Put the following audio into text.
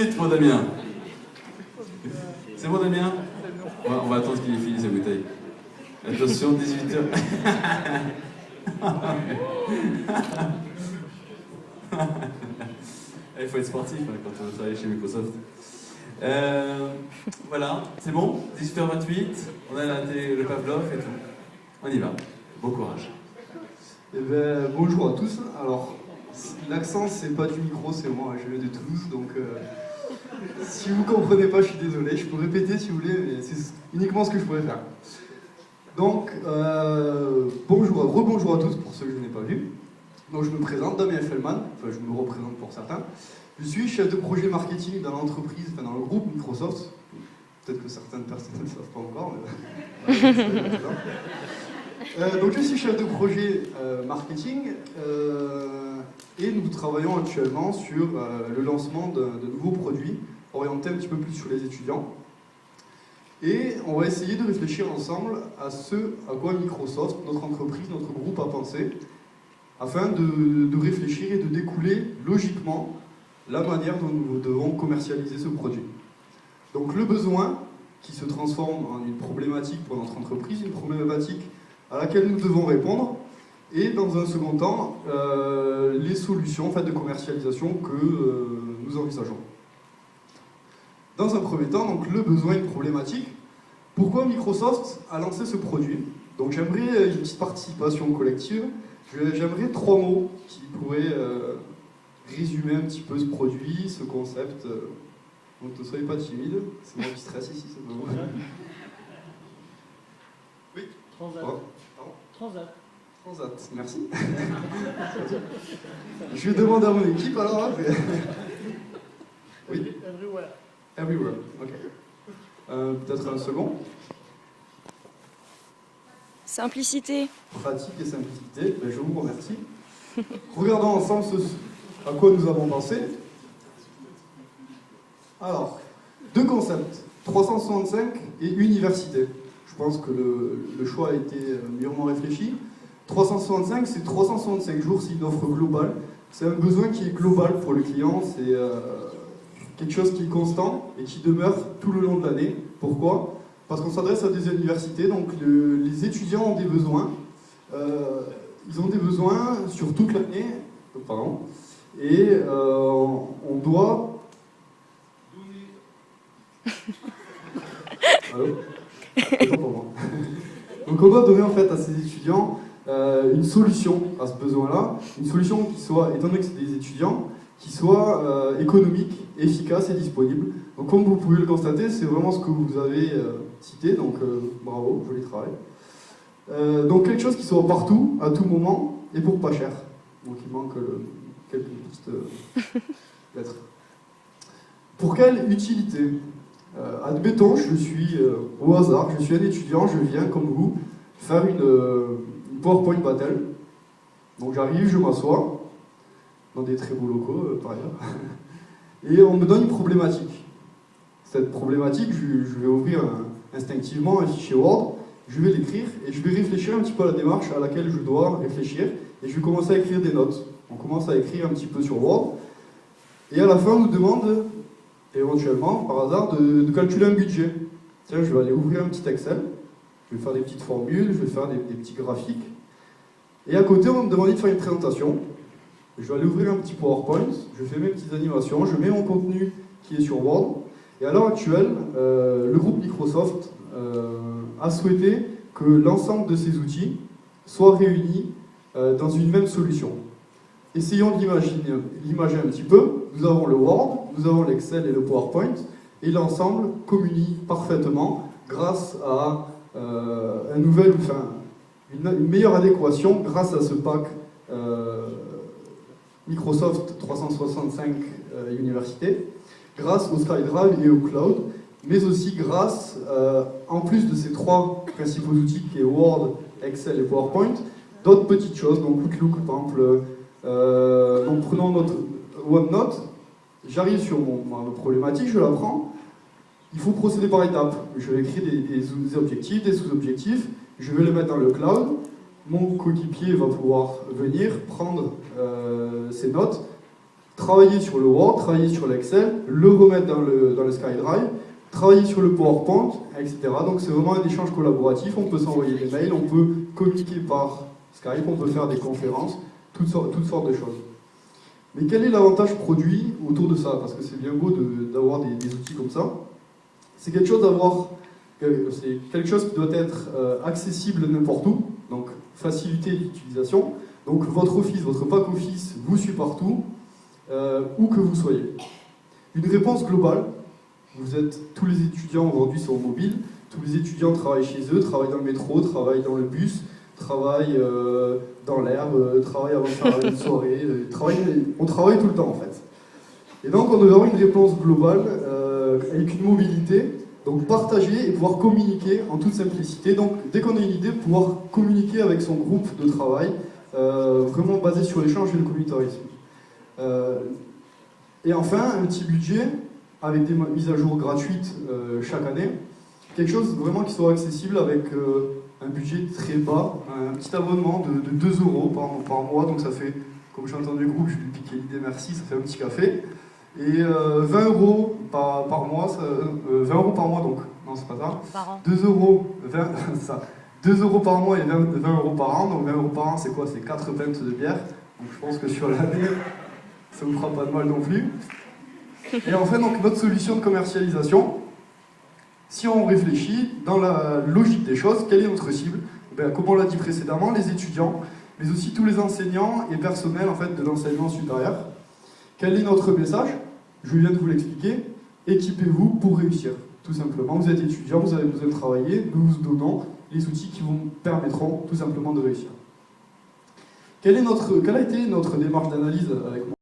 minutes pour Damien. C'est bon, Damien? On va attendre qu'il ait fini sa bouteille. Attention, 18h. Il faut être sportif hein, quand on travaille chez Microsoft. Voilà, c'est bon, 18h28, on a le Pavlov et tout. On y va, bon courage. Eh ben, bonjour à tous. Alors, l'accent c'est pas du micro, c'est moi, je viens de Toulouse, donc si vous comprenez pas, je suis désolé. Je peux répéter si vous voulez, mais c'est uniquement ce que je pourrais faire. Donc, rebonjour à tous pour ceux que je n'ai pas vus. Donc, je me présente, Damien Fellman, enfin je me représente pour certains. Je suis chef de projet marketing dans l'entreprise, enfin dans le groupe Microsoft. Peut-être que certaines personnes ne le savent pas encore, mais... donc je suis chef de projet marketing et nous travaillons actuellement sur le lancement de nouveaux produits orientés un petit peu plus sur les étudiants. Et on va essayer de réfléchir ensemble à ce à quoi Microsoft, notre entreprise, notre groupe a pensé, afin de réfléchir et de découler logiquement la manière dont nous devons commercialiser ce produit. Donc le besoin qui se transforme en une problématique pour notre entreprise, une problématique à laquelle nous devons répondre, et dans un second temps, les solutions en fait, de commercialisation que nous envisageons. Dans un premier temps, donc, le besoin, une problématique. Pourquoi Microsoft a lancé ce produit? Donc j'aimerais une petite participation collective. J'aimerais 3 mots qui pourraient résumer un petit peu ce produit, ce concept. Donc ne soyez pas timide, c'est moi qui stresse ici, c'est pas moi. Oui. Transat. Pardon. Transat. Transat, merci. Je vais demander à mon équipe alors. Hein, oui. Everywhere. Everywhere, ok. Peut-être un second. Simplicité. Pratique et simplicité, ben, je vous remercie. Regardons ensemble à quoi nous avons pensé. Alors, 2 concepts, 365 et université. Je pense que le choix a été mûrement réfléchi. 365, c'est 365 jours, c'est une offre globale. C'est un besoin qui est global pour le client, c'est quelque chose qui est constant et qui demeure tout le long de l'année. Pourquoi? Parce qu'on s'adresse à des universités, donc les étudiants ont des besoins. Ils ont des besoins sur toute l'année, et on doit... Allô? Donc on doit donner en fait à ces étudiants une solution à ce besoin-là, une solution qui soit, étant donné que c'est des étudiants, qui soit économique, efficace et disponible. Donc comme vous pouvez le constater, c'est vraiment ce que vous avez cité, donc bravo, joli travail. Donc quelque chose qui soit partout, à tout moment, et pour pas cher. Donc il manque quelques petites lettres. Pour quelle utilité? Admettons, je suis au hasard, je suis un étudiant, je viens comme vous faire une PowerPoint battle. Donc j'arrive, je m'assois dans des très beaux locaux par ailleurs, et on me donne une problématique. Cette problématique, je vais ouvrir instinctivement un fichier Word, je vais l'écrire et je vais réfléchir un petit peu à la démarche à laquelle je dois réfléchir, et je vais commencer à écrire des notes. On commence à écrire un petit peu sur Word, et à la fin on nous demande éventuellement, par hasard, de calculer un budget. Tiens, je vais aller ouvrir un petit Excel, je vais faire des petites formules, je vais faire des petits graphiques. Et à côté, on va me demander de faire une présentation. Je vais aller ouvrir un petit PowerPoint, je fais mes petites animations, je mets mon contenu qui est sur Word. Et à l'heure actuelle, le groupe Microsoft a souhaité que l'ensemble de ces outils soient réunis dans une même solution. Essayons de l'imager un petit peu. Nous avons le Word, nous avons l'Excel et le PowerPoint, et l'ensemble communie parfaitement grâce à une meilleure adéquation grâce à ce pack Microsoft 365 Université, grâce au SkyDrive et au Cloud, mais aussi grâce, en plus de ces 3 principaux outils qui est Word, Excel et PowerPoint, d'autres petites choses, donc Outlook par exemple. Donc prenons notre OneNote, j'arrive sur ma problématique, je la prends. Il faut procéder par étapes. Je vais créer des objectifs, des sous-objectifs, je vais les mettre dans le cloud. Mon coéquipier va pouvoir venir prendre ces notes, travailler sur le Word, travailler sur l'Excel, le remettre dans le SkyDrive, travailler sur le PowerPoint, etc. Donc c'est vraiment un échange collaboratif, on peut s'envoyer des mails, on peut communiquer par Skype, on peut faire des conférences, toutes sortes de choses. Mais quel est l'avantage produit autour de ça? Parce que c'est bien beau d'avoir des outils comme ça. C'est quelque chose qui doit être accessible n'importe où, donc facilité d'utilisation. Donc votre Office, votre pack Office vous suit partout, où que vous soyez. Une réponse globale. Tous les étudiants aujourd'hui sont mobiles, tous les étudiants travaillent chez eux, travaillent dans le métro, travaillent dans le bus, travaillent dans l'herbe, travaillent avant de faire une soirée, on travaille tout le temps en fait. Et donc on doit avoir une réponse globale avec une mobilité, donc partager et pouvoir communiquer en toute simplicité. Donc dès qu'on a une idée, pouvoir communiquer avec son groupe de travail, vraiment basé sur l'échange et le communautarisme. Et enfin, un petit budget avec des mises à jour gratuites chaque année. Quelque chose vraiment qui soit accessible avec un budget très bas, un petit abonnement de 2 € par mois, donc ça fait, comme j'ai entendu le groupe, je vais lui piquer l'idée, merci, ça fait un petit café. Et 20 € par mois, 20 € par mois donc, non c'est pas ça, Par an. 2 €, 2 € par mois et 20 € par an, donc 20 € par an c'est quoi? C'est 4 pintes de bière, donc je pense que sur l'année, ça vous fera pas de mal non plus. Et enfin, donc, notre solution de commercialisation, si on réfléchit dans la logique des choses, quelle est notre cible? Comme on l'a dit précédemment, les étudiants, mais aussi tous les enseignants et personnels en fait, de l'enseignement supérieur. Quel est notre message? Je viens de vous l'expliquer. Équipez-vous pour réussir. Tout simplement, vous êtes étudiant, vous avez besoin de travailler, nous vous donnons les outils qui vous permettront tout simplement de réussir. Quelle a été notre démarche d'analyse avec moi?